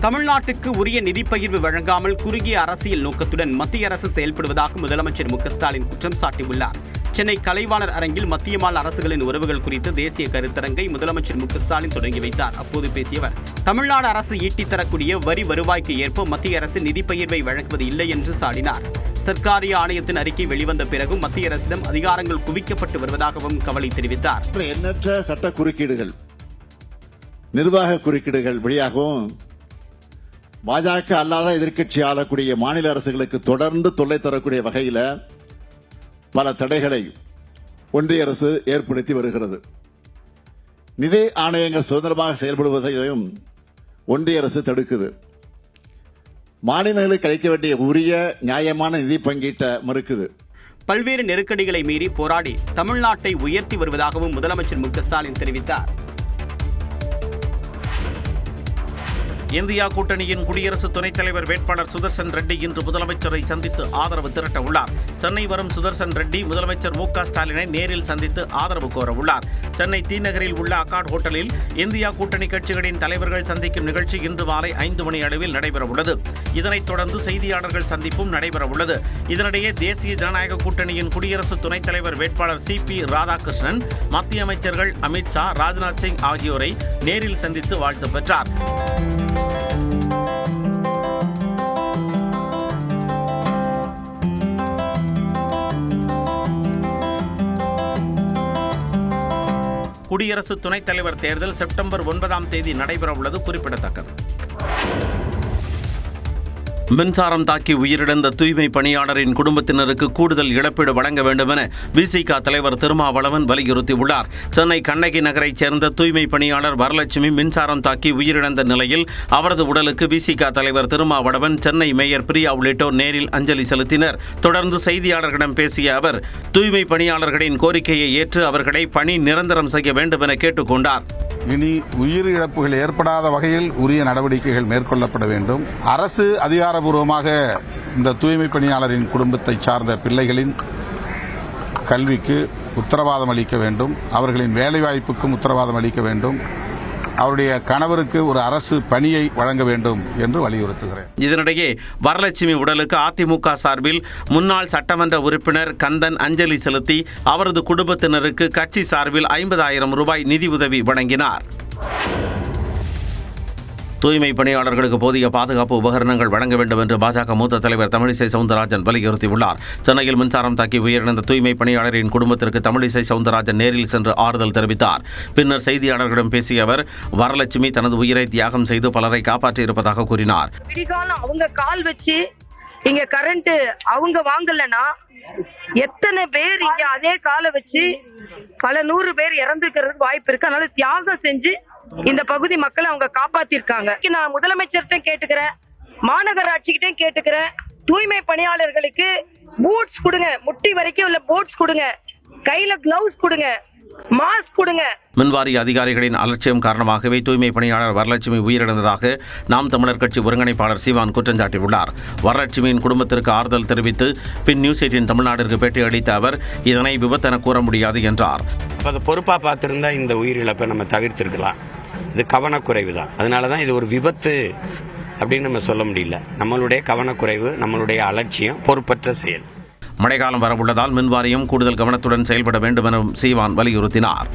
தமிழ்நாட்டுக்கு உரிய நிதி பகிர்வு வழங்காமல் குறுகிய அரசியல் நோக்கத்துடன் மத்திய அரசு செயல்படுவதாக முதலமைச்சர் மு.க.ஸ்டாலின் குற்றம் சாட்டியுள்ளார். சென்னை கலைவாணர் அரங்கில் மத்திய மாநில அரசுகளின் உறவுகள் குறித்து தேசிய கருத்தரங்கை முதலமைச்சர் மு.க.ஸ்டாலின் தொடங்கி வைத்தார். அப்போது பேசிய அவர், தமிழ்நாடு அரசு ஈட்டித் தரக்கூடிய வரி வருவாய்க்கு ஏற்ப மத்திய அரசு நிதி பகிர்வை வழங்குவது இல்லை என்று சாடினார். சர்க்காரிய ஆணையத்தின் அறிக்கை வெளிவந்த பிறகும் மத்திய அரசிடம் அதிகாரங்கள் குவிக்கப்பட்டு வருவதாகவும் கவலை தெரிவித்தார். எண்ணற்ற சட்ட குறுக்கீடுகள், நிர்வாக குறுக்கீடுகள் வழியாகவும் பாஜக அல்லாத எதிர்க்கட்சி ஆளக்கூடிய மாநில அரசுகளுக்கு தொடர்ந்து தொல்லை தரக்கூடிய வகையில் பல தடைகளை ஒன்றிய அரசு ஏற்படுத்தி வருகிறது. நிதி ஆணையங்கள் சுதந்திரமாக செயல்படுவதையும் ஒன்றிய அரசு தடுக்குது. மாநிலங்களுக்கு அளிக்க வேண்டிய உரிய நியாயமான நிதி பங்கீட்டை மறுக்குது. பல்வேறு நெருக்கடிகளை மீறி போராடி தமிழ்நாட்டை உயர்த்தி வருவதாகவும் முதலமைச்சர் மு.க.ஸ்டாலின் தெரிவித்தார். இந்தியா கூட்டணியின் குடியரசு துணைத் தலைவர் வேட்பாளர் சுதர்சன் ரெட்டி இன்று முதலமைச்சரை சந்தித்து ஆதரவு திரட்ட உள்ளார். சென்னை வரும் சுதர்சன் ரெட்டி முதலமைச்சர் மு.க.ஸ்டாலினை நேரில் சந்தித்து ஆதரவு கோர உள்ளார். சென்னை தீநகரில் உள்ள அக்கார்ட் ஹோட்டலில் இந்தியா கூட்டணி கட்சிகளின் தலைவர்கள் சந்திக்கும் நிகழ்ச்சி இன்று மாலை 5 மணி அளவில் நடைபெறவுள்ளது. இதனைத் தொடர்ந்து செய்தியாளர்கள் சந்திப்பும் நடைபெறவுள்ளது. இதனிடையே தேசிய ஜனநாயக கூட்டணியின் குடியரசு துணைத் தலைவர் வேட்பாளர் சி.பி. ராதாகிருஷ்ணன் மத்திய அமைச்சர்கள் அமித்ஷா, ராஜ்நாத் சிங் ஆகியோரை நேரில் சந்தித்து வாழ்த்து பெற்றார். குடியரசு துணைத் தலைவர் தேர்தல் செப்டம்பர் 9ஆம் தேதி நடைபெறவுள்ளது குறிப்பிடத்தக்கது. மின்சாரம் தாக்கி உயிரிழந்த தூய்மை பணியாளரின் குடும்பத்தினருக்கு கூடுதல் இழப்பீடு வழங்க வேண்டும் என விசிக தலைவர் திருமாவளவன் வலியுறுத்தியுள்ளார். சென்னை கண்ணகி நகரைச் சேர்ந்த தூய்மை பணியாளர் வரலட்சுமி மின்சாரம் தாக்கி உயிரிழந்த நிலையில் அவரது உடலுக்கு விசிக தலைவர் திருமாவளவன், சென்னை மேயர் பிரியா உள்ளிட்டோர் நேரில் அஞ்சலி செலுத்தினர். தொடர்ந்து செய்தியாளர்களிடம் பேசிய அவர், தூய்மை பணியாளர்களின் கோரிக்கையை ஏற்று அவர்களை பணி நிரந்தரம் செய்ய வேண்டும் என கேட்டுக்கொண்டார். இனி உயிரிழப்புகள் ஏற்படாத வகையில் உரிய நடவடிக்கைகள் மேற்கொள்ளப்பட வேண்டும். அரசு அதிகாரப்பூர்வமாக இந்த தூய்மை பணியாளரின் குடும்பத்தை சார்ந்த பிள்ளைகளின் கல்விக்கு உத்தரவாதம் அளிக்க வேண்டும். அவர்களின் வேலைவாய்ப்புக்கும் உத்தரவாதம் அளிக்க வேண்டும். அவருடைய கணவருக்கு ஒரு அரசு பணியை வழங்க வேண்டும் என்று வலியுறுத்துகிறேன். இதனிடையே வரலட்சுமி உடலுக்கு அதிமுக சார்பில் முன்னாள் சட்டமன்ற உறுப்பினர் கந்தன் அஞ்சலி செலுத்தி அவரது குடும்பத்தினருக்கு கட்சி சார்பில் 50,000 ரூபாய் நிதி உதவி வழங்கினார். தூய்மை பணியாளர்களுக்கு போதிய பாதுகாப்பு உபகரணங்கள் வழங்க வேண்டும் என்று பாஜக மூத்த தலைவர் தமிழிசை சவுந்தரராஜன் வலியுறுத்தியுள்ளார். சென்னையில் மின்சாரம் தாக்கி உயிரிழந்த தூய்மை பணியாளரின் குடும்பத்திற்கு தமிழிசை சவுந்தரராஜன் நேரில் சென்று ஆறுதல் தெரிவித்தார். பின்னர் செய்தியாளர்களிடம் பேசிய அவர், வரலட்சுமி தனது உயிரை தியாகம் செய்து பலரை காப்பாற்றியிருப்பதாக கூறினார். அவங்க கால் வச்சு இங்க கரண்ட் அவங்க வாங்கலன்னா எத்தனை பேர் இங்க அதே காலை வச்சு பல 100 பேர் இறந்துக்கிறதுக்கு வாய்ப்பு இருக்கு. அதனால தியாகம் செஞ்சு இந்த பகுதி மக்களை அவங்க காப்பாத்திருக்காங்க. நான் முதலமைச்சர்கிட்ட கேட்டுக்கிறேன், மாநகராட்சிகிட்டையும் கேட்டுக்கிறேன், தூய்மை பணியாளர்களுக்கு பூட்ஸ் கொடுங்க, முட்டி வரைக்கும் உள்ள பூட்ஸ் கொடுங்க, கையில கிளவுஸ் கொடுங்க, மாஸ்க் கொடுங்க. மின்வாரிய அதிகாரிகளின் அலட்சியம் காரணமாகவே தூய்மை பணியாளர் வரலட்சுமி உயிரிழந்ததாக நாம் தமிழர் கட்சி ஒருங்கிணைப்பாளர் சீவான் குற்றம் சாட்டியுள்ளார். வரலட்சுமியின் குடும்பத்திற்கு ஆறுதல் தெரிவித்து பின் நியூஸ் 18 தமிழ்நாட்டிற்கு பேட்டி அளித்த அவர், இதனை விபத்தென கூற முடியாது என்றார். அதை பொறுப்பாக பார்த்திருந்தா இந்த உயிரிழப்பை நம்ம தவிர்த்திருக்கலாம். இது கவனக்குறைவு தான். அதனால தான் இது ஒரு விபத்து அப்படின்னு நம்ம சொல்ல முடியல. நம்மளுடைய கவனக்குறைவு, நம்மளுடைய அலட்சியம், பொறுப்பற்ற செயல். மழைக்காலம் வரவுள்ளதால் மின்வாரியம் கூடுதல் கவனத்துடன் செயல்பட வேண்டும் என சீவான் வலியுறுத்தினார்.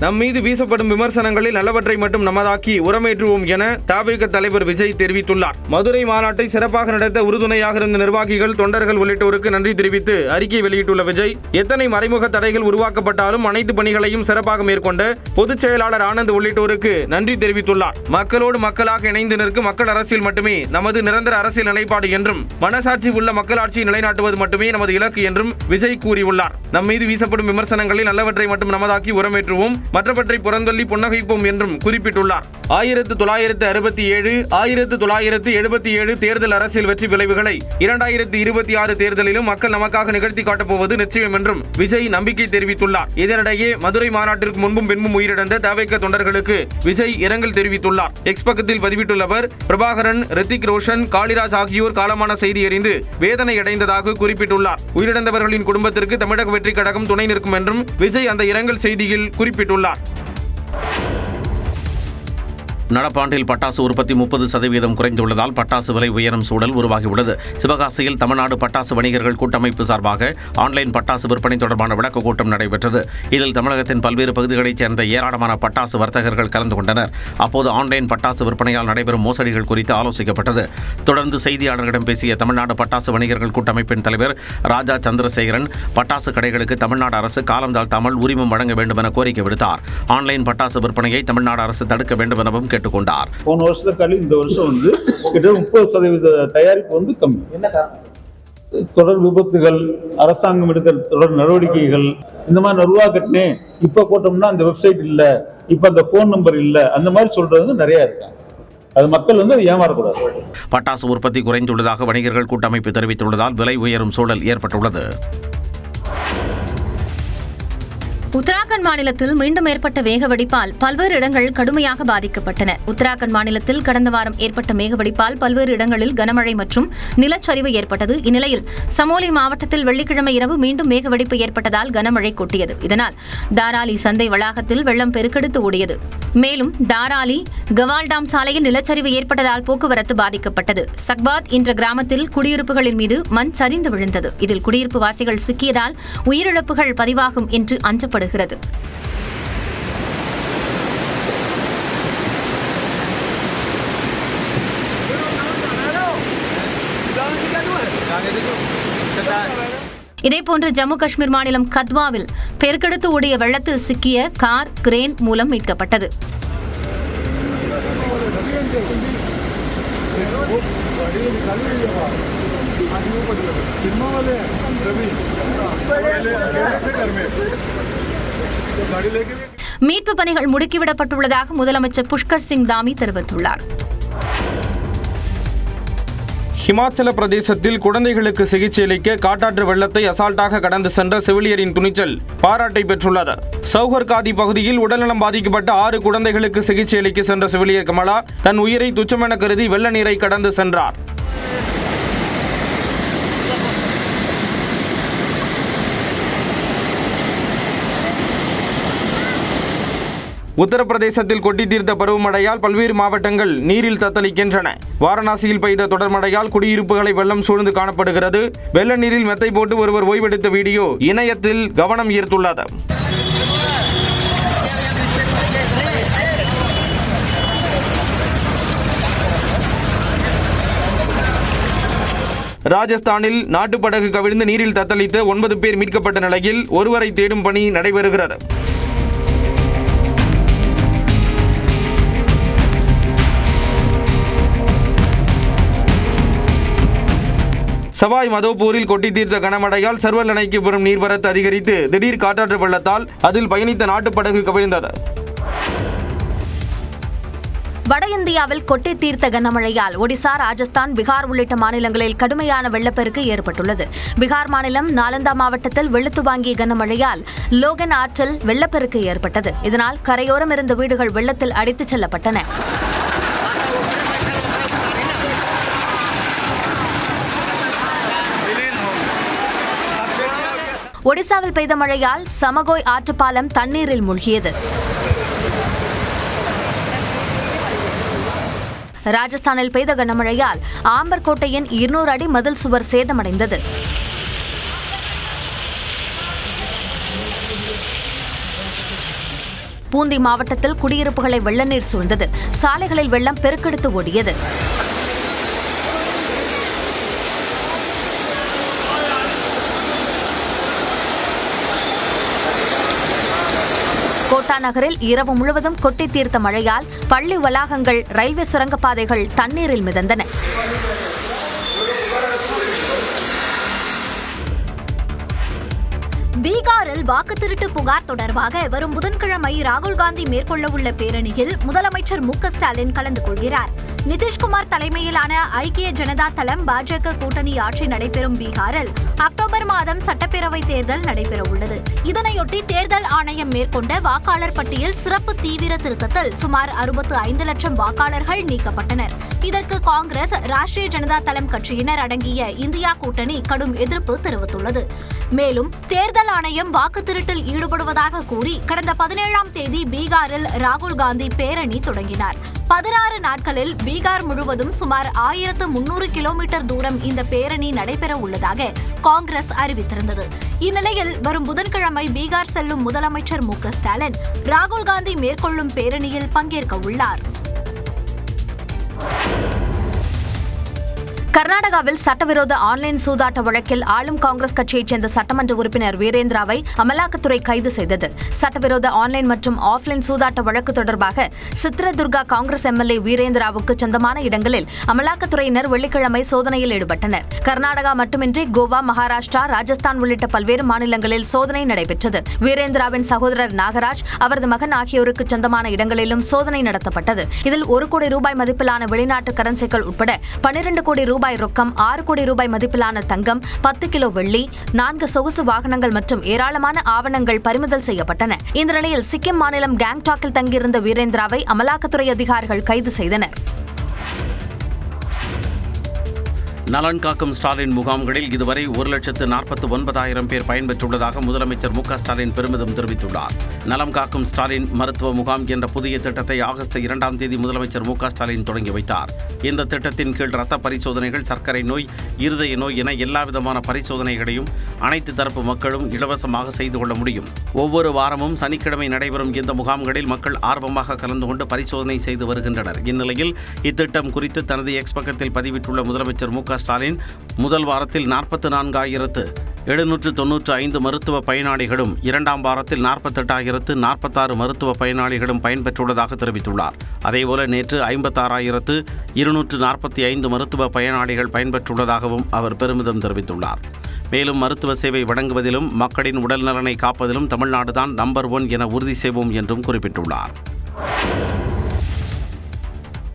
நம் மீது வீசப்படும் விமர்சனங்களில் நல்லவற்றை மட்டும் நமதாக்கி உரமேற்றுவோம் என தவிக தலைவர் விஜய் தெரிவித்துள்ளார். மதுரை மாநாட்டை சிறப்பாக நடத்த உறுதுணையாக இருந்த நிர்வாகிகள், தொண்டர்கள் உள்ளிட்டோருக்கு நன்றி தெரிவித்து அறிக்கை வெளியிட்டுள்ள விஜய், எத்தனை மறைமுக தடைகள் உருவாக்கப்பட்டாலும் அனைத்து பணிகளையும் சிறப்பாக மேற்கொண்ட பொதுச் செயலாளர் ஆனந்த் உள்ளிட்டோருக்கு நன்றி தெரிவித்துள்ளார். மக்களோடு மக்களாக இணைந்து நிற்கும் மக்கள் அரசியல் மட்டுமே நமது நிரந்தர அரசியல் நிலைப்பாடு என்றும், மனசாட்சி உள்ள மக்களாட்சியை நிலைநாட்டுவது மட்டுமே நமது இலக்கு என்றும் விஜய் கூறியுள்ளார். நம் மீது வீசப்படும் விமர்சனங்களில் நல்லவற்றை மட்டும் நமதாக்கி உரமேற்றுவோம், மற்றவற்றை புறந்தள்ளி புன்னகைப்போம் என்றும் குறிப்பிட்டுள்ளார். 1967, 1977 தேர்தல் அரசியல் வெற்றி விளைவுகளை 2026 தேர்தலிலும் மக்கள் நமக்காக நிகழ்த்தி காட்டப்போவது நிச்சயம் என்றும் விஜய் நம்பிக்கை தெரிவித்துள்ளார். இதனிடையே மதுரை மாநாட்டிற்கு முன்பும் பின்பும் உயிரிழந்த தவிக தொண்டர்களுக்கு விஜய் இரங்கல் தெரிவித்துள்ளார். எக்ஸ் பக்கத்தில் பதிவிட்டுள்ளவர், பிரபாகரன், ரித்திக் ரோஷன், காளிராஜ் ஆகியோர் காலமான செய்தி அறிந்து வேதனை அடைந்ததாக குறிப்பிட்டுள்ளார். உயிரிழந்தவர்களின் குடும்பத்திற்கு தமிழக வெற்றி கழகம் துணை நிற்கும் என்றும் விஜய் அந்த இரங்கல் செய்தியில் குறிப்பிட்டுள்ளார். நடப்பாண்டில் பட்டாசு உற்பத்தி 30% குறைந்துள்ளதால் பட்டாசு விலை உயரும் சூழல் உருவாகியுள்ளது. சிவகாசியில் தமிழ்நாடு பட்டாசு வணிகர்கள் கூட்டமைப்பு சார்பாக ஆன்லைன் பட்டாசு விற்பனை தொடர்பான விளக்க கூட்டம் நடைபெற்றது. இதில் தமிழகத்தின் பல்வேறு பகுதிகளைச் சேர்ந்த ஏராளமான பட்டாசு வர்த்தகர்கள் கலந்து கொண்டனர். அப்போது ஆன்லைன் பட்டாசு விற்பனையால் நடைபெறும் மோசடிகள் குறித்து ஆலோசிக்கப்பட்டது. தொடர்ந்து செய்தியாளர்களிடம் பேசிய தமிழ்நாடு பட்டாசு வணிகர்கள் கூட்டமைப்பின் தலைவர் ராஜா சந்திரசேகரன், பட்டாசு கடைகளுக்கு தமிழ்நாடு அரசு காலம் தாழ்த்தாமல் உரிமம் வழங்க வேண்டும் என கோரிக்கை விடுத்தார். ஆன்லைன் பட்டாசு விற்பனையை தமிழ்நாடு அரசு தடுக்க வேண்டும் எனவும் கேட்டுக்கொண்டார். போன வருஷத்துக்கு இந்த வருஷம் கிட்ட 30% தயாரிப்பு கம்மி. என்ன காரணம்? தொடர் விபத்துகள், அரசாங்கம் எடுக்கிற தொடர் நடவடிக்கைகள், இந்த மாதிரி ரூபா கட்டினேன் இப்ப போட்டோம்னா அந்த வெப்சைட் இல்ல, இப்ப அந்த போன் நம்பர் இல்ல, அந்த மாதிரி சொல்றது நிறைய இருக்காங்க. அது மக்கள் ஏமாறக்கூடாது. பட்டாசு உற்பத்தி குறைந்துள்ளதாக வணிகர்கள் கூட்டமைப்பு தெரிவித்துள்ளதால் விலை உயரும் சூழல் ஏற்பட்டுள்ளது. உத்தராகண்ட் மாநிலத்தில் மீண்டும் ஏற்பட்ட மேக வெடிப்பால் பல்வேறு இடங்கள் கடுமையாக பாதிக்கப்பட்டன. உத்தராகண்ட் மாநிலத்தில் கடந்த வாரம் ஏற்பட்ட மேக வெடிப்பால் பல்வேறு இடங்களில் கனமழை மற்றும் நிலச்சரிவு ஏற்பட்டது. இந்நிலையில் சமோலி மாவட்டத்தில் வெள்ளிக்கிழமை இரவு மீண்டும் மேக வெடிப்பு ஏற்பட்டதால் கனமழை கொட்டியது. இதனால் தாராலி சந்தை வளாகத்தில் வெள்ளம் பெருக்கெடுத்து ஓடியது. மேலும் தாராலி கவால்டாம் சாலையில் நிலச்சரிவு ஏற்பட்டதால் போக்குவரத்து பாதிக்கப்பட்டது. சக்பாத் என்ற கிராமத்தில் குடியிருப்புகளின் மீது மண் சரிந்து விழுந்தது. இதில் குடியிருப்பு வாசிகள் சிக்கியதால் உயிரிழப்புகள் பதிவாகும் என்று அஞ்சப்படுகிறது. இதேபோன்று ஜம்மு காஷ்மீர் மாநிலம் கத்வாவில் பெருக்கெடுத்து ஓடிய வெள்ளத்தில் சிக்கிய கார் கிரேன் மூலம் மீட்கப்பட்டது. மீட்பு பணிகள் முடுக்கிவிடப்பட்டுள்ளதாக முதலமைச்சர் புஷ்கர் சிங் தாமி தெரிவித்துள்ளார். ஹிமாச்சல பிரதேசத்தில் குழந்தைகளுக்கு சிகிச்சை அளிக்க காட்டாற்று வெள்ளத்தை அசால்ட்டாக கடந்து சென்ற செவிலியரின் துணிச்சல் பாராட்டை பெற்றுள்ளது. சௌகர்காதி பகுதியில் உடல்நலம் பாதிக்கப்பட்ட 6 குழந்தைகளுக்கு சிகிச்சை அளிக்க சென்ற செவிலியர் கமலா தன் உயிரை துச்சமென கருதி வெள்ள நீரை கடந்து சென்றார். உத்தரப்பிரதேசத்தில் கொட்டி தீர்த்த பருவமழையால் பல்வேறு மாவட்டங்கள் நீரில் தத்தளிக்கின்றன. வாரணாசியில் பெய்த தொடர் மழையால் குடியிருப்புகளை வெள்ளம் சூழ்ந்து காணப்படுகிறது. வெள்ள நீரில் மெத்தை போட்டு ஒருவர் ஓய்வெடுத்த வீடியோ இணையத்தில் கவனம் ஈர்த்துள்ளது. ராஜஸ்தானில் நாட்டுப்படகு கவிழ்ந்து நீரில் தத்தளித்த 9 பேர் மீட்கப்பட்ட நிலையில் ஒருவரை தேடும் பணி நடைபெறுகிறது. சவாய் மதோபூரில் கொட்டி தீர்த்த கனமழையால் சர்வல் அணைக்கு வரும் நீர்வரத்து அதிகரித்து திடீர் காட்டாற்று வெள்ளத்தால் அதில் பயணித்த நாட்டுப்படகு கவிழ்ந்தது. வட இந்தியாவில் கொட்டி தீர்த்த கனமழையால் ஒடிசா, ராஜஸ்தான், பீகார் உள்ளிட்ட மாநிலங்களில் கடுமையான வெள்ளப்பெருக்கு ஏற்பட்டுள்ளது. பீகார் மாநிலம் நாலந்தா மாவட்டத்தில் வெளுத்து வாங்கிய கனமழையால் லோகன் ஆற்றில் வெள்ளப்பெருக்கு ஏற்பட்டது. இதனால் கரையோரம் இருந்த வீடுகள் வெள்ளத்தில் அடித்துச் செல்லப்பட்டன. ஒடிசாவில் பெய்த மழையால் சமகோய் ஆற்றுப்பாலம் தண்ணீரில் மூழ்கியது. ராஜஸ்தானில் பெய்த கனமழையால் ஆம்பர் கோட்டையின் 200 அடி மதில் சுவர் சேதமடைந்தது. பூந்தி மாவட்டத்தில் குடியிருப்புகளை வெள்ள நீர் சூழ்ந்தது. சாலைகளில் வெள்ளம் பெருக்கெடுத்து ஓடியது. கோட்டா நகரில் இரவு முழுவதும் கொட்டி தீர்த்த மழையால் பள்ளி வளாகங்கள், ரயில்வே சுரங்கப்பாதைகள் தண்ணீரில் மிதந்தன. பீகாரில் வாக்கு திருட்டு புகார் தொடர்பாக வரும் புதன்கிழமை ராகுல் காந்தி மேற்கொள்ள உள்ள பேரணியில் முதலமைச்சர் மு.க.ஸ்டாலின் கலந்து கொள்கிறார். நிதிஷ்குமார் தலைமையிலான ஐக்கிய ஜனதா தளம் பாஜக கூட்டணி ஆட்சி நடைபெறும் பீகாரில் அக்டோபர் மாதம் சட்டப்பேரவை தேர்தல் நடைபெற உள்ளது. இதனையொட்டி தேர்தல் ஆணையம் மேற்கொண்ட வாக்காளர் பட்டியல் சிறப்பு தீவிர திருத்தத்தில் சுமார் 65 லட்சம் வாக்காளர்கள் நீக்கப்பட்டனர். இதற்கு காங்கிரஸ், ராஷ்டிரிய ஜனதா தளம் கட்சியினர் அடங்கிய இந்தியா கூட்டணி கடும் எதிர்ப்பு தெரிவித்துள்ளது. மேலும் தேர்தல் தேர்தல் ஆணையம் வாக்கு திருட்டில் ஈடுபடுவதாக கூறி கடந்த 17ஆம் தேதி பீகாரில் ராகுல் காந்தி பேரணி தொடங்கினார். 16 நாட்களில் பீகார் முழுவதும் சுமார் 1300 கிலோமீட்டர் தூரம் இந்த பேரணி நடைபெற உள்ளதாக காங்கிரஸ் அறிவித்திருந்தது. இந்நிலையில் வரும் புதன்கிழமை பீகார் செல்லும் முதலமைச்சர் மு.க.ஸ்டாலின் ராகுல் காந்தி மேற்கொள்ளும் பேரணியில் பங்கேற்க உள்ளார். கர்நாடகாவில் சட்டவிரோத ஆன்லைன் சூதாட்ட வழக்கில் ஆளும் காங்கிரஸ் கட்சியைச் சேர்ந்த சட்டமன்ற உறுப்பினர் வீரேந்திராவை அமலாக்கத்துறை கைது செய்தது. சட்டவிரோத ஆன்லைன் மற்றும் ஆஃப்லைன் சூதாட்ட வழக்கு தொடர்பாக சித்ரதுர்கா காங்கிரஸ் எம்எல்ஏ வீரேந்திராவுக்கு சொந்தமான இடங்களில் அமலாக்கத்துறையினர் வெள்ளிக்கிழமை சோதனையில் ஈடுபட்டனர். கர்நாடகா மட்டுமின்றி கோவா, மகாராஷ்டிரா, ராஜஸ்தான் உள்ளிட்ட பல்வேறு மாநிலங்களில் சோதனை நடைபெற்றது. வீரேந்திராவின் சகோதரர் நாகராஜ், அவரது மகன் ஆகியோருக்கு சொந்தமான இடங்களிலும் சோதனை நடத்தப்பட்டது. இதில் 1 கோடி ரூபாய் மதிப்பிலான வெளிநாட்டு கரன்சிகள் உட்பட 12 கோடி ரூபாய் ரொக்கம், 6 கோடி ரூபாய் மதிப்பிலான தங்கம், 10 கிலோ வெள்ளி, 4 சொகுசு வாகனங்கள் மற்றும் ஏராளமான ஆவணங்கள் பறிமுதல் செய்யப்பட்டன. இந்த நிலையில் சிக்கிம் மாநிலம் கேங்டாக்கில் தங்கியிருந்த வீரேந்திராவை அமலாக்கத்துறை அதிகாரிகள் கைது செய்தனர். நலன் காக்கும் ஸ்டாலின் முகாம்களில் இதுவரை 1,49,000 பேர் பயன்பெற்றுள்ளதாக முதலமைச்சர் மு.க.ஸ்டாலின் பெருமிதம் தெரிவித்துள்ளார். நலம் காக்கும் ஸ்டாலின் மருத்துவ முகாம் என்ற புதிய திட்டத்தை ஆகஸ்ட் 2ஆம் தேதி முதலமைச்சர் மு.க.ஸ்டாலின் தொடங்கி வைத்தார். இந்த திட்டத்தின் கீழ் ரத்த பரிசோதனைகள், சர்க்கரை நோய், இருதய நோய் என எல்லாவிதமான பரிசோதனைகளையும் அனைத்து தரப்பு மக்களும் இலவசமாக செய்து கொள்ள முடியும். ஒவ்வொரு வாரமும் சனிக்கிழமை நடைபெறும் இந்த முகாம்களில் மக்கள் ஆர்வமாக கலந்து கொண்டு பரிசோதனை செய்து வருகின்றனர். இந்நிலையில் இத்திட்டம் குறித்து தனது எக்ஸ் பக்கத்தில் பதிவிட்டுள்ள முதலமைச்சர் மு.க.ஸ்டாலின் முதல் வாரத்தில் 44,795 மருத்துவ பயனாளிகளும், 2ஆம் வாரத்தில் 48,046 மருத்துவ பயனாளிகளும் பயன்பெற்றுள்ளதாக தெரிவித்துள்ளார். அதேபோல நேற்று 56,245 மருத்துவ பயனாளிகள் பயன்பெற்றுள்ளதாகவும் அவர் பெருமிதம் தெரிவித்துள்ளார். மேலும் மருத்துவ சேவை வழங்குவதிலும் மக்களின் உடல் நலனை காப்பதிலும் தமிழ்நாடுதான் நம்பர் 1 என உறுதி செய்வோம் என்றும் குறிப்பிட்டுள்ளார்.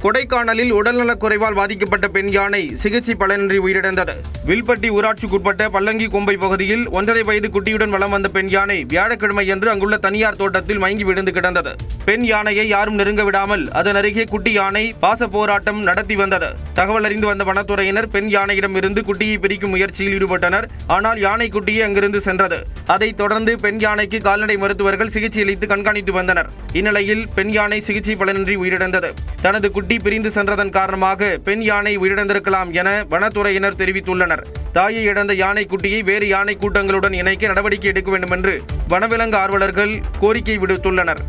கொடைக்கானலில் உடல்நலக் குறைவால் பாதிக்கப்பட்ட பெண் யானை சிகிச்சை பலனின்றி உயிரிழந்தது. வில்பட்டி ஊராட்சிக்குட்பட்ட பல்லங்கி கொம்பை பகுதியில் 1.5 வயது குட்டியுடன் வலம் வந்த பெண் யானை வியாழக்கிழமையன்று அங்குள்ள தனியார் தோட்டத்தில் மயங்கி விழுந்து கிடந்தது. பெண் யானையை யாரும் நெருங்க விடாமல் அதன் அருகே குட்டி யானை பாச போராட்டம் நடத்தி வந்தது. தகவல் அறிந்து வந்த வனத்துறையினர் பெண் யானையிடம் இருந்து குட்டியை பிரிக்கும் முயற்சியில் ஈடுபட்டனர். ஆனால் யானை குட்டியை அங்கிருந்து சென்றது. அதைத் தொடர்ந்து பெண் யானைக்கு கால்நடை மருத்துவர்கள் சிகிச்சை அளித்து கண்காணித்து வந்தனர். இந்நிலையில் பெண் யானை சிகிச்சை பலனின்றி உயிரிழந்தது. தனது குட்டி பிரிந்து சென்றதன் காரணமாக பெண் யானை உயிரிழந்திருக்கலாம் என வனத்துறையினர் தெரிவித்துள்ளனர். தாயை இழந்த யானை குட்டியை வேறு யானை கூட்டங்களுடன் இணைக்க நடவடிக்கை எடுக்க வேண்டும் என்று வனவிலங்கு ஆர்வலர்கள் கோரிக்கை விடுத்துள்ளனர்.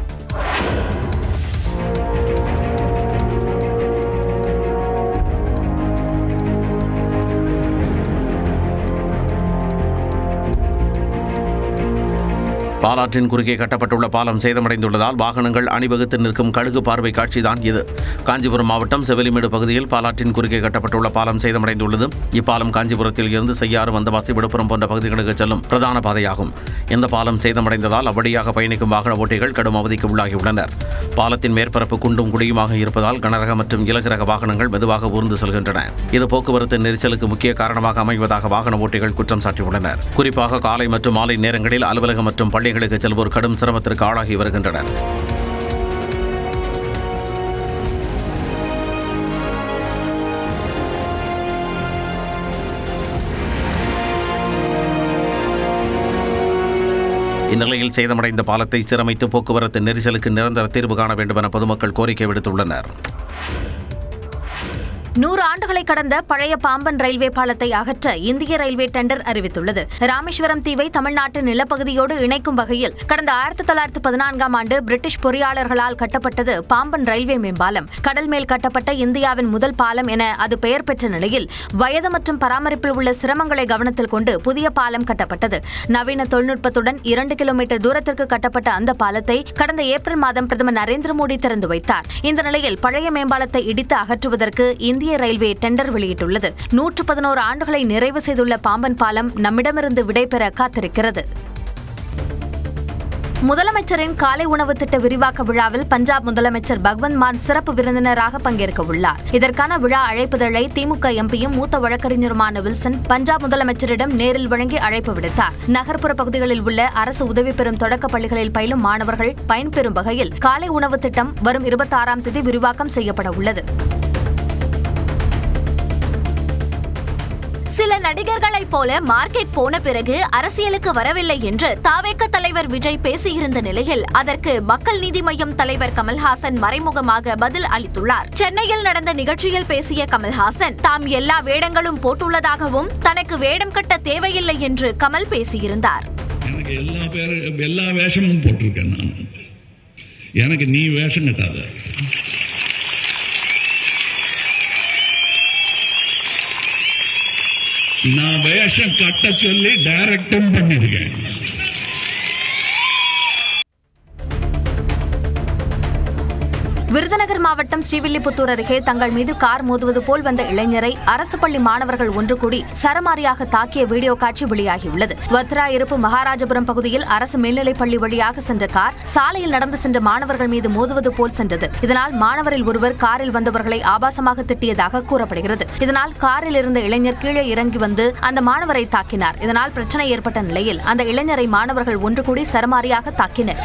பாலாற்றின் குறுக்கே கட்டப்பட்டுள்ள பாலம் சேதமடைந்துள்ளதால் வாகனங்கள் அணிவகுத்து நிற்கும் கழுகு பார்வை காட்சிதான் இது. காஞ்சிபுரம் மாவட்டம் செவிலிமேடு பகுதியில் பாலாற்றின் குறுக்கே கட்டப்பட்டுள்ள பாலம் சேதமடைந்துள்ளது. இப்பாலம் காஞ்சிபுரத்தில் இருந்து செய்யாறு, வந்தவாசி, விழுப்புரம் போன்ற பகுதிகளுக்கு செல்லும் பிரதான பாதையாகும். இந்த பாலம் சேதமடைந்ததால் அவ்வழியாக பயணிக்கும் வாகன ஓட்டிகள் கடும் அவதிக்கு உள்ளாகியுள்ளனர். பாலத்தின் மேற்பரப்பு குண்டும் குழியுமாக இருப்பதால் கனரக மற்றும் இலகுரக வாகனங்கள் மெதுவாக ஊர்ந்து செல்கின்றன. இது போக்குவரத்து நெரிசலுக்கு முக்கிய காரணமாக அமைவதாக வாகன ஓட்டிகள் குற்றம் சாட்டியுள்ளனர். குறிப்பாக காலை மற்றும் மாலை நேரங்களில் அலுவலகம் மற்றும் பள்ளிகளுக்கு செல்வோர் கடும் சிரமத்திற்கு ஆளாகி வருகின்றனர். இந்நிலையில் சேதமடைந்த பாலத்தை சீரமைத்து போக்குவரத்து நெரிசலுக்கு நிரந்தர தீர்வு காண வேண்டும் என பொதுமக்கள் கோரிக்கை விடுத்துள்ளனர். 100 ஆண்டுகளை கடந்த பழைய பாம்பன் ரயில்வே பாலத்தை அகற்ற இந்திய ரயில்வே டெண்டர் அறிவித்துள்ளது. ராமேஸ்வரம் தீவை தமிழ்நாட்டு நிலப்பகுதியோடு இணைக்கும் வகையில் கடந்த 1914ஆம் ஆண்டு பிரிட்டிஷ் பொறியாளர்களால் கட்டப்பட்டது பாம்பன் ரயில்வே மேம்பாலம். கடல் மேல் கட்டப்பட்ட இந்தியாவின் முதல் பாலம் என அது பெயர் பெற்ற நிலையில் வயது மற்றும் பராமரிப்பில் உள்ள சிரமங்களை கவனத்தில் கொண்டு புதிய பாலம் கட்டப்பட்டது. நவீன தொழில்நுட்பத்துடன் 2 கிலோமீட்டர் தூரத்திற்கு கட்டப்பட்ட அந்த பாலத்தை கடந்த ஏப்ரல் மாதம் பிரதமர் நரேந்திர மோடி திறந்து வைத்தார். இந்த நிலையில் பழைய மேம்பாலத்தை இடித்து அகற்றுவதற்கு இந்திய ரயில்வே டெண்டர் வெளியிட்டுள்ளது. 111 ஆண்டுகளை நிறைவு செய்துள்ள பாம்பன் பாலம் நம்மிடமிருந்து விடைபெற காத்திருக்கிறது. முதலமைச்சரின் காலை உணவு திட்ட விரிவாக்க விழாவில் பஞ்சாப் முதலமைச்சர் பகவந்த் மான் சிறப்பு விருந்தினராக பங்கேற்க உள்ளார். இதற்கான விழா அழைப்புதழை திமுக எம்பியும் மூத்த வழக்கறிஞருமான வில்சன் பஞ்சாப் முதலமைச்சரிடம் நேரில் வழங்கி அழைப்பு விடுத்தார். நகர்ப்புற பகுதிகளில் உள்ள அரசு உதவி பெறும் தொடக்க பள்ளிகளில் பயிலும் மாணவர்கள் பயன்பெறும் வகையில் காலை உணவு திட்டம் வரும் 26ஆம் தேதி விரிவாக்கம் செய்யப்பட உள்ளது. சில நடிகர்களைப் போல மார்க்கெட் போன பிறகு அரசியலுக்கு வரவில்லை என்று தாவேக தலைவர் விஜய் பேசியிருந்த நிலையில் அதற்கு மக்கள் நீதி மய்யம் தலைவர் கமல்ஹாசன் மறைமுகமாக பதில் அளித்துள்ளார். சென்னையில் நடந்த நிகழ்ச்சியில் பேசிய கமல்ஹாசன் தாம் எல்லா வேடங்களும் போட்டுள்ளதாகவும் தனக்கு வேடம் கட்ட தேவையில்லை என்று கமல் பேசியிருந்தார். எனக்கு எல்லா வேஷமும் போட்டிருக்கேன். நான் எனக்கு நீ வேஷம் கட்டாத. நான் வேஷம் கட்ட சொல்லி டைரக்டும் பண்ணிருக்கேன். விருதுநகர் மாவட்டம் ஸ்ரீவில்லிபுத்தூர் அருகே தங்கள் மீது கார் மோதுவது போல் வந்த இளைஞரை அரசு பள்ளி மாணவர்கள் ஒன்று கூடி சரமாரியாக தாக்கிய வீடியோ காட்சி வெளியாகியுள்ளது. வத்ரா இருப்பு மகாராஜபுரம் பகுதியில் அரசு மேல்நிலைப் பள்ளி வழியாக சென்ற கார் சாலையில் நடந்து சென்ற மாணவர்கள் மீது மோதுவது போல் சென்றது. இதனால் மாணவரில் ஒருவர் காரில் வந்தவர்களை ஆபாசமாக திட்டியதாக கூறப்படுகிறது. இதனால் காரில் இருந்த இளைஞர் கீழே இறங்கி வந்து அந்த மாணவரை தாக்கினார். இதனால் பிரச்சனை ஏற்பட்ட நிலையில் அந்த இளைஞரை மாணவர்கள் ஒன்று கூடி சரமாரியாக தாக்கினர்.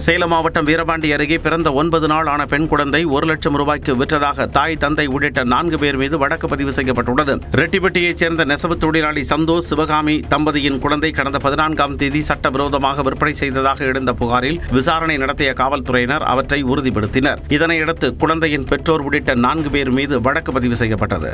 சேலம் மாவட்டம் வீரபாண்டி அருகே பிறந்த 9 நாள் ஆன பெண் குழந்தை 1 லட்சம் ரூபாய்க்கு விற்றதாக தாய் தந்தை உள்ளிட்ட 4 பேர் மீது வழக்கு பதிவு செய்யப்பட்டுள்ளது. ரெட்டிப்பட்டியைச் சேர்ந்த நெசவு தொழிலாளி சந்தோஷ் சிவகாமி தம்பதியின் குழந்தை கடந்த 14ஆம் தேதி சட்டவிரோதமாக விற்பனை செய்ததாக எழுந்த புகாரில் விசாரணை நடத்திய காவல்துறையினர் அவற்றை உறுதிப்படுத்தினர். இதனையடுத்து குழந்தையின் பெற்றோர் உள்ளிட்ட 4 பேர் மீது வழக்கு பதிவு செய்யப்பட்டது.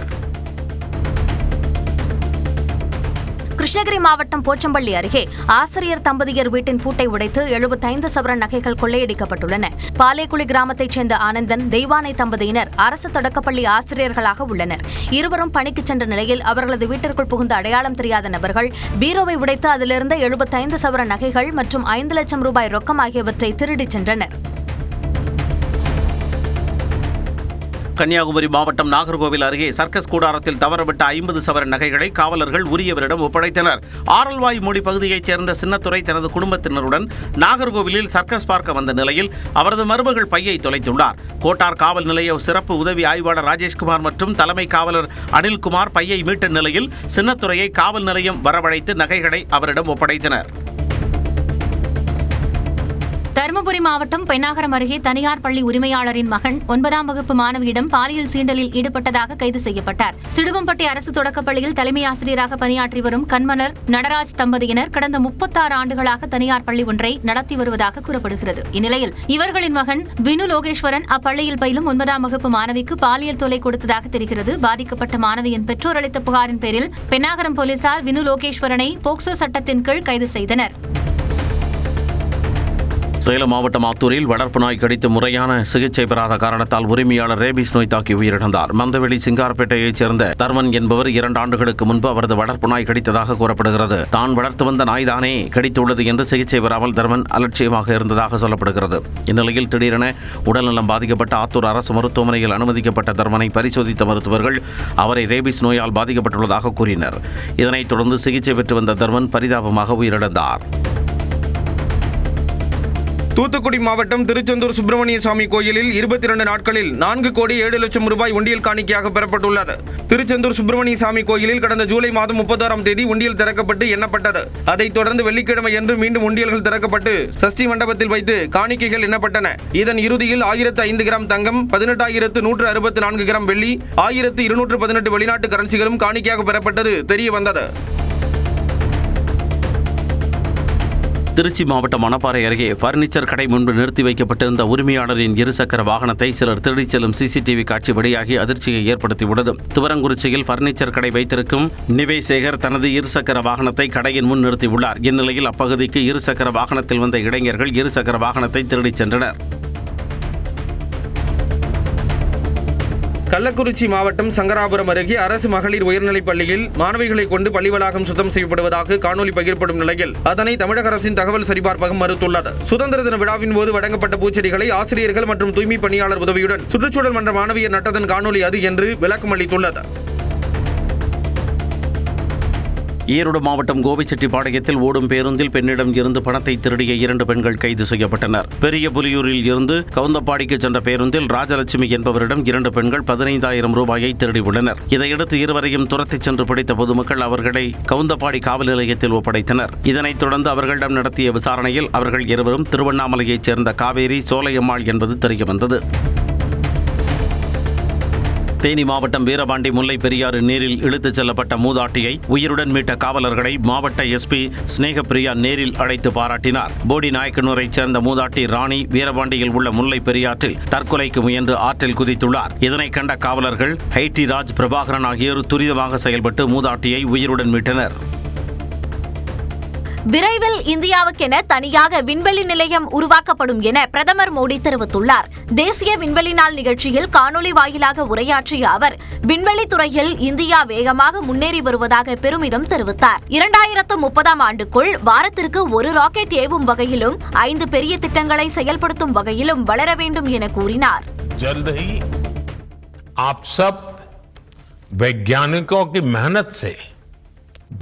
கிருஷ்ணகிரி மாவட்டம் போச்சம்பள்ளி அருகே ஆசிரியர் தம்பதியர் வீட்டின் பூட்டை உடைத்து 75 சவரன் நகைகள் கொள்ளையடிக்கப்பட்டுள்ளன. பாலேக்குளி கிராமத்தைச் சேர்ந்த ஆனந்தன், தெய்வானை தம்பதியினர் அரசு தொடக்கப்பள்ளி ஆசிரியர்களாக உள்ளனர். இருவரும் பணிக்கு சென்ற நிலையில் அவர்களது வீட்டிற்குள் புகுந்த அடையாளம் தெரியாத நபர்கள் பீரோவை உடைத்து அதிலிருந்த 75 சவரன் நகைகள் மற்றும் 5 லட்சம் ரூபாய் ரொக்கம் ஆகியவற்றை திருடிச் சென்றனர். கன்னியாகுமரி மாவட்டம் நாகர்கோவில் அருகே சர்க்கஸ் கூடாரத்தில் தவறவிட்ட 50 சவரன் நகைகளை காவலர்கள் உரியவரிடம் ஒப்படைத்தனர். ஆரல்வாய்மொழி பகுதியைச் சேர்ந்த சின்னத்துரை தனது குடும்பத்தினருடன் நாகர்கோவிலில் சர்க்கஸ் பார்க்க வந்த நிலையில் அவரது மருமகள் பையை தொலைத்துள்ளார். கோட்டார் காவல் நிலைய சிறப்பு உதவி ஆய்வாளர் ராஜேஷ்குமார் மற்றும் தலைமை காவலர் அனில்குமார் பையை மீட்ட நிலையில் சின்னத்துரையை காவல் நிலையம் வரவழைத்து நகைகளை அவரிடம் ஒப்படைத்தனர். தருமபுரி மாவட்டம் பெண்ணாகரம் அருகே தனியார் பள்ளி உரிமையாளரின் மகன் 9ஆம் வகுப்பு மாணவியிடம் பாலியல் சீண்டலில் ஈடுபட்டதாக கைது செய்யப்பட்டார். சிடுவம்பட்டி அரசு தொடக்கப்பள்ளியில் தலைமை ஆசிரியராக பணியாற்றி வரும் கண்மலர் நடராஜ் தம்பதியினர் கடந்த 36 ஆண்டுகளாக தனியார் பள்ளி ஒன்றை நடத்தி வருவதாக கூறப்படுகிறது. இந்நிலையில் இவர்களின் மகன் வினு லோகேஸ்வரன் அப்பள்ளியில் பயிலும் 9ஆம் வகுப்பு மாணவிக்கு பாலியல் தொல்லை கொடுத்ததாக தெரிகிறது. பாதிக்கப்பட்ட மாணவியின் பெற்றோர் அளித்த புகாரின் பேரில் பெண்ணாகரம் போலீசார் வினு லோகேஸ்வரனை போக்சோ சட்டத்தின் கீழ் கைது செய்தனர். சேலம் மாவட்டம் ஆத்தூரில் வளர்ப்பு நாய் கடித்து முறையான சிகிச்சை பெறாத காரணத்தால் உரிமையாளர் ரேபிஸ் நோய் தாக்கி உயிரிழந்தார். மந்தவெளி சிங்காரப்பேட்டையைச் சேர்ந்த தர்மன் என்பவர் 2 ஆண்டுகளுக்கு முன்பு அவரது வளர்ப்பு நாய் கடித்ததாக கூறப்படுகிறது. தான் வளர்த்து வந்த நாய்தானே கடித்துள்ளது என்று சிகிச்சை பெறாமல் தர்மன் அலட்சியமாக இருந்ததாக சொல்லப்படுகிறது. இந்நிலையில் திடீரென உடல்நலம் பாதிக்கப்பட்ட ஆத்தூர் அரசு மருத்துவமனையில் அனுமதிக்கப்பட்ட தர்மனை பரிசோதித்த மருத்துவர்கள் அவரை ரேபிஸ் நோயால் பாதிக்கப்பட்டுள்ளதாக கூறினர். இதனைத் தொடர்ந்து சிகிச்சை பெற்று வந்த தர்மன் பரிதாபமாக உயிரிழந்தார். தூத்துக்குடி மாவட்டம் திருச்செந்தூர் சுப்பிரமணிய சாமி கோயிலில் 22 நாட்களில் 4 கோடி 7 லட்சம் ரூபாய் உண்டியல் காணிக்கையாக பெறப்பட்டுள்ளது. திருச்செந்தூர் சுப்பிரமணிய சாமி கோயிலில் கடந்த ஜூலை மாதம் 36ஆம் தேதி உண்டியல் திறக்கப்பட்டு எண்ணப்பட்டது. அதைத் தொடர்ந்து வெள்ளிக்கிழமை அன்று மீண்டும் உண்டியல்கள் திறக்கப்பட்டு சஷ்டி மண்டபத்தில் வைத்து காணிக்கைகள் எண்ணப்பட்டன. இதன் இறுதியில் 1005 கிராம் தங்கம், 18,164 கிராம் வெள்ளி, 1,218 வெளிநாட்டு கரன்சிகளும் காணிக்கையாக பெறப்பட்டது தெரிய வந்தது. திருச்சி மாவட்டம் மணப்பாறை அருகே பர்னிச்சர் கடை முன்பு நிறுத்தி வைக்கப்பட்டிருந்த உரிமையாளரின் 2 சக்கர வாகனத்தை சிலர் திருடிச் செல்லும் சிசிடிவி காட்சி வெளியாகி அதிர்ச்சியை ஏற்படுத்தியுள்ளது. துவரங்குறிச்சியில் பர்னிச்சர் கடை வைத்திருக்கும் நிவேசேகர் தனது 2 சக்கர வாகனத்தை கடையின் முன் நிறுத்தியுள்ளார். இந்நிலையில் அப்பகுதிக்கு 2 சக்கர வாகனத்தில் வந்த இளைஞர்கள் 2 சக்கர வாகனத்தை திருடிச் சென்றனர். கள்ளக்குறிச்சி மாவட்டம் சங்கராபுரம் அருகே அரசு மகளிர் உயர்நிலைப் பள்ளியில் மாணவிகளை கொண்டு பள்ளி வளாகம் சுத்தம் செய்யப்படுவதாக காணொலி பகிரப்படும் நிலையில் அதனை தமிழக அரசின் தகவல் சரிபார்ப்பகம் மறுத்துள்ளது. சுதந்திர தின விழாவின் போது வழங்கப்பட்ட பூச்செடிகளை ஆசிரியர்கள் மற்றும் தூய்மை பணியாளர் உதவியுடன் சுற்றுச்சூழல் மன்ற மாணவியர் நட்டதன் காணொலி அது என்று விளக்கம் அளித்துள்ளது. ஈரோடு மாவட்டம் கோபிச்செட்டிப்பாளையத்தில் ஓடும் பேருந்தில் பெண்ணிடம் இருந்து பணத்தை திருடிய 2 பெண்கள் கைது செய்யப்பட்டனர். பெரிய புலியூரில் இருந்து கவுந்தப்பாடிக்கு சென்ற பேருந்தில் ராஜலட்சுமி என்பவரிடம் 2 பெண்கள் 15,000 ரூபாயை திருடியுள்ளனர். இதையடுத்து இருவரையும் துரத்திச் சென்று பிடித்த பொதுமக்கள் அவர்களை கவுந்தப்பாடி காவல் நிலையத்தில் ஒப்படைத்தனர். இதனைத் தொடர்ந்து அவர்களிடம் நடத்திய விசாரணையில் அவர்கள் இருவரும் திருவண்ணாமலையைச் சேர்ந்த காவேரி சோலையம்மாள் என்பது தெரியவந்தது. தேனி மாவட்டம் வீரபாண்டி முல்லை பெரியாறு நீரில் இழுத்துச் செல்லப்பட்ட மூதாட்டியை உயிருடன் மீட்ட காவலர்களை மாவட்ட எஸ்பி ஸ்நேகப்பிரியா நேரில் அழைத்து பாராட்டினார். போடி நாயக்கனூரைச் சேர்ந்த மூதாட்டி ராணி வீரபாண்டியில் உள்ள முல்லை பெரியாற்றில் தற்கொலைக்கு முயன்று ஆற்றில் குதித்துள்ளார். இதனை கண்ட காவலர்கள் ஐடி ராஜ், பிரபாகரன் ஆகியோர் துரிதமாக செயல்பட்டு மூதாட்டியை உயிருடன் மீட்டனர். விரைவில் இந்தியாவுக்கென தனியாக விண்வெளி நிலையம் உருவாக்கப்படும் என பிரதமர் மோடி தெரிவித்துள்ளார். தேசிய விண்வெளி நாள் நிகழ்ச்சியில் காணொலி வாயிலாக உரையாற்றிய அவர் விண்வெளி துறையில் இந்தியா வேகமாக முன்னேறி வருவதாக பெருமிதம் தெரிவித்தார். 2030ஆம் ஆண்டுக்குள் வாரத்திற்கு 1 ராக்கெட் ஏவும் வகையிலும் 5 பெரிய திட்டங்களை செயல்படுத்தும் வகையிலும் வளர வேண்டும் என கூறினார். जल्द ही आप सब वैज्ञानिकों की मेहनत से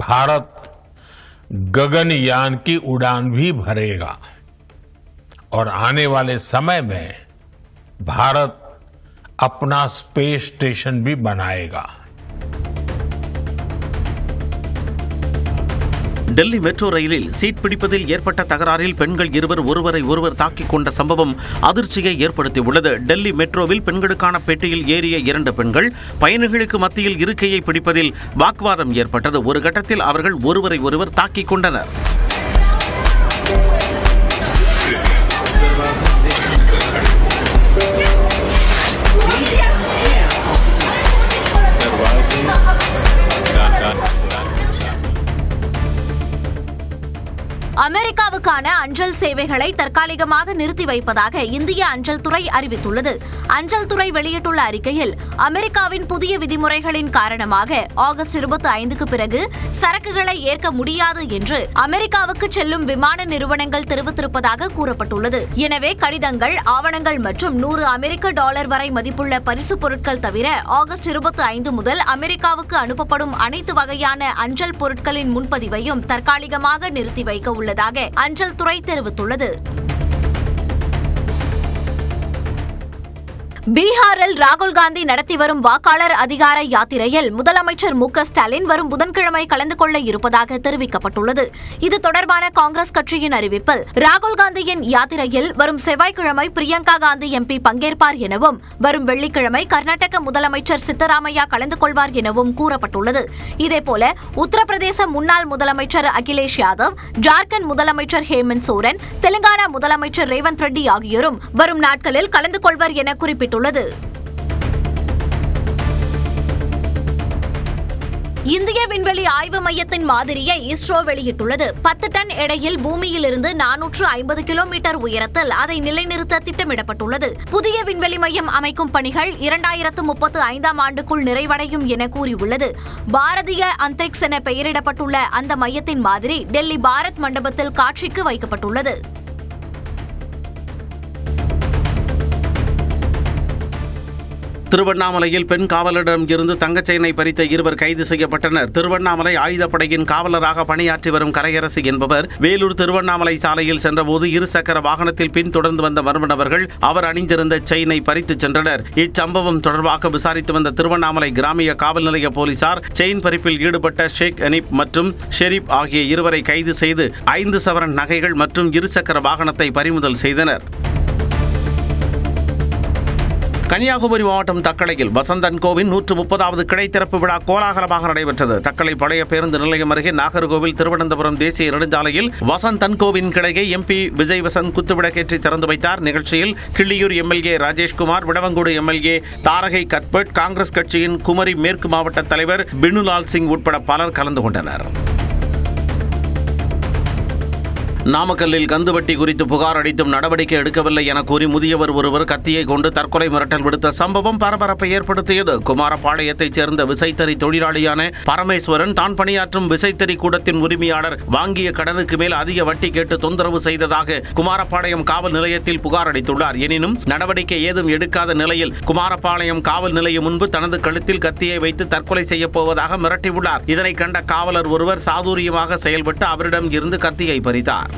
भारत गगनयान की उड़ान भी भरेगा और आने वाले समय में भारत अपना स्पेस स्टेशन भी बनाएगा. டெல்லி மெட்ரோ ரயிலில் சீட் பிடிப்பதில் ஏற்பட்ட தகராறில் பெண்கள் இருவர் ஒருவரை ஒருவர் தாக்கிக் கொண்ட சம்பவம் அதிர்ச்சியை ஏற்படுத்தியுள்ளது. டெல்லி மெட்ரோவில் பெண்களுக்கான பெட்டியில் ஏறிய 2 பெண்கள் பயணிகளுக்கு மத்தியில் இருக்கையை பிடிப்பதில் வாக்குவாதம் ஏற்பட்டது. ஒரு கட்டத்தில் அவர்கள் ஒருவரை ஒருவர் தாக்கிக் கொண்டனர். அமெரிக்காவுக்கான அஞ்சல் சேவைகளை தற்காலிகமாக நிறுத்தி வைப்பதாக இந்திய அஞ்சல் துறை அறிவித்துள்ளது. அஞ்சல் துறை வெளியிட்டுள்ள அறிக்கையில் அமெரிக்காவின் புதிய விதிமுறைகளின் காரணமாக ஆகஸ்ட் 25க்கு பிறகு சரக்குகளை ஏற்க முடியாது என்று அமெரிக்காவுக்கு செல்லும் விமான நிறுவனங்கள் தெரிவித்திருப்பதாக கூறப்பட்டுள்ளது. எனவே கடிதங்கள், ஆவணங்கள் மற்றும் $100 வரை மதிப்புள்ள பரிசு பொருட்கள் தவிர ஆகஸ்ட் 25 முதல் அமெரிக்காவுக்கு அனுப்பப்படும் அனைத்து வகையான அஞ்சல் பொருட்களின் முன்பதிவையும் தற்காலிகமாக நிறுத்தி வைக்க உள்ளதாக அஞ்சல் துறை தெரிவித்துள்ளது. பீகாரில் ராகுல் காந்தி நடத்தி வரும் வாக்காளர் அதிகார யாத்திரையில் முதலமைச்சர் மு.க. ஸ்டாலின் வரும் புதன்கிழமை கலந்து கொள்ள இருப்பதாக தெரிவிக்கப்பட்டுள்ளது. இது தொடர்பான காங்கிரஸ் கட்சியின் அறிவிப்பில் ராகுல் காந்தியின் யாத்திரையில் வரும் செவ்வாய்க்கிழமை பிரியங்கா காந்தி எம்பி பங்கேற்பார் எனவும் வரும் வெள்ளிக்கிழமை கர்நாடக முதலமைச்சர் சித்தராமையா கலந்து கொள்வார் எனவும் கூறப்பட்டுள்ளது. இதேபோல உத்தரப்பிரதேச முன்னாள் முதலமைச்சர் அகிலேஷ் யாதவ், ஜார்க்கண்ட் முதலமைச்சர் ஹேமந்த் சோரன், தெலுங்கானா முதலமைச்சர் ரேவந்த் ரெட்டி ஆகியோரும் வரும் நாட்களில் கலந்து கொள்வர் என குறிப்பிட்டுள்ளது. இந்திய விண்வெளி ஆய்வு மையத்தின் மாதிரியை இஸ்ரோ வெளியிட்டுள்ளது. 10 டன் எடையில் பூமியிலிருந்து 450 கிலோமீட்டர் உயரத்தில் அதை நிலைநிறுத்த திட்டமிடப்பட்டுள்ளது. புதிய விண்வெளி மையம் அமைக்கும் பணிகள் 2035ஆம் ஆண்டுக்குள் நிறைவடையும் என கூறியுள்ளது. பாரதிய அந்தரிக்ஸ் என பெயரிடப்பட்டுள்ள அந்த மையத்தின் மாதிரி டெல்லி பாரத் மண்டபத்தில் காட்சிக்கு வைக்கப்பட்டுள்ளது. திருவண்ணாமலையில் பெண் காவலரிடம் இருந்து தங்கச் செயினை பறித்த 2 கைது செய்யப்பட்டனர். திருவண்ணாமலை ஆயுதப்படையின் காவலராக பணியாற்றி வரும் கரையரசு என்பவர் வேலூர் திருவண்ணாமலை சாலையில் சென்றபோது 2 சக்கர வாகனத்தில் பின் தொடர்ந்து வந்த மர்ம நபர்கள் அவர் அணிந்திருந்த செயினை பறித்து சென்றனர். இச்சம்பவம் தொடர்பாக விசாரித்து வந்த திருவண்ணாமலை கிராமிய காவல் நிலைய போலீசார் செயின் பறிப்பில் ஈடுபட்ட ஷேக் அனீப் மற்றும் ஷெரீப் ஆகிய 2 கைது செய்து 5 சவரன் நகைகள் மற்றும் 2 சக்கர வாகனத்தை பறிமுதல் செய்தனர். கன்னியாகுமரி மாவட்டம் தக்கலையில் வசந்தன் கோவின் 130வது கிளை திறப்பு விழா கோலாகலமாக நடைபெற்றது. தக்கலை பழைய பேருந்து நிலையம் அருகே நாகர்கோவில் திருவனந்தபுரம் தேசிய நெடுஞ்சாலையில் வசந்தன் கோவின் கிளையை எம்பி விஜய் வசந்த் குத்துவிளக்கேற்றி திறந்து வைத்தார். நிகழ்ச்சியில் கிள்ளியூர் எம்எல்ஏ ராஜேஷ்குமார், விடவங்கோடு எம்எல்ஏ தாரகை கத்பட், காங்கிரஸ் கட்சியின் குமரி மேற்கு மாவட்ட தலைவர் பினுலால் சிங் உட்பட பலர் கலந்து கொண்டனர். நாமக்கல்லில் கந்துவட்டி குறித்து புகார் அளித்தும் நடவடிக்கை எடுக்கவில்லை என கூறி முதியவர் ஒருவர் கத்தியை கொண்டு தற்கொலை மிரட்டல் விடுத்த சம்பவம் பரபரப்பை ஏற்படுத்தியது. குமாரபாளையத்தைச் சேர்ந்த விசைத்தறி தொழிலாளியான பரமேஸ்வரன் தான் பணியாற்றும் விசைத்தறி கூடத்தின் உரிமையாளர் வாங்கிய கடனுக்கு மேல் அதிக வட்டி கேட்டு தொந்தரவு செய்ததாக குமாரபாளையம் காவல் நிலையத்தில் புகார் அளித்துள்ளார். எனினும் நடவடிக்கை ஏதும் எடுக்காத நிலையில் குமாரபாளையம் காவல் நிலையம் முன்பு தனது கழுத்தில் கத்தியை வைத்து தற்கொலை செய்யப் போவதாக மிரட்டியுள்ளார். இதனை கண்ட காவலர் ஒருவர் சாதுரியமாக செயல்பட்டு அவரிடம் இருந்து கத்தியை பறித்தார்.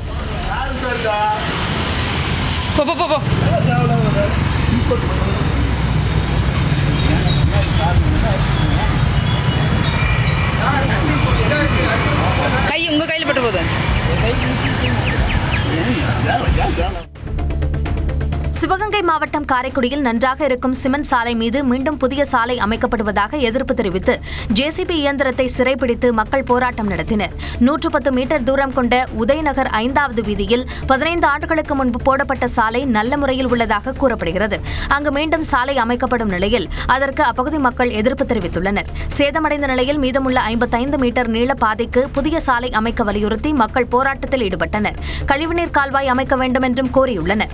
கை உங்க கையில் பட்டு போகுது. சிவகங்கை மாவட்டம் காரைக்குடியில் நன்றாக இருக்கும் சிமெண்ட் சாலை மீது மீண்டும் புதிய சாலை அமைக்கப்படுவதாக எதிர்ப்பு தெரிவித்து ஜேசிபி இயந்திரத்தை சிறைப்பிடித்து மக்கள் போராட்டம் நடத்தினர். 110 மீட்டர் தூரம் கொண்ட உதயநகர் 5வது வீதியில் 15 ஆண்டுகளுக்கு முன்பு போடப்பட்ட சாலை நல்ல முறையில் உள்ளதாக கூறப்படுகிறது. அங்கு மீண்டும் சாலை அமைக்கப்படும் நிலையில் அதற்கு அப்பகுதி மக்கள் எதிர்ப்பு தெரிவித்துள்ளனர். சேதமடைந்த நிலையில் மீதமுள்ள 55 மீட்டர் நீள பாதைக்கு புதிய சாலை அமைக்க வலியுறுத்தி மக்கள் போராட்டத்தில் ஈடுபட்டனர். கழிவுநீர் கால்வாய் அமைக்க வேண்டும் என்றும் கோரியுள்ளனர்.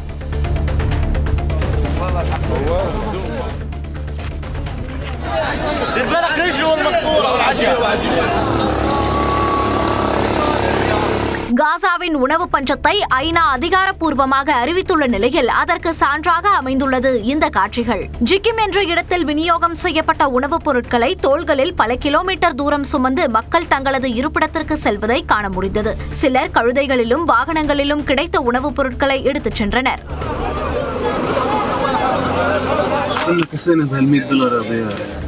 காசாவின் உணவு பஞ்சத்தை ஐநா அதிகாரப்பூர்வமாக அறிவித்துள்ள நிலையில் அதற்கு சான்றாக அமைந்துள்ளது இந்த காட்சிகள். ஜிக்கிம் என்ற இடத்தில் விநியோகம் செய்யப்பட்ட உணவுப் பொருட்களை தோள்களில் பல கிலோமீட்டர் தூரம் சுமந்து மக்கள் தங்களது இருப்பிடத்திற்கு செல்வதை காண முடிந்தது. சிலர் கழுதைகளிலும் வாகனங்களிலும் கிடைத்த உணவுப் பொருட்களை எடுத்துச் சென்றனர். كل كيسين ب $100 هذه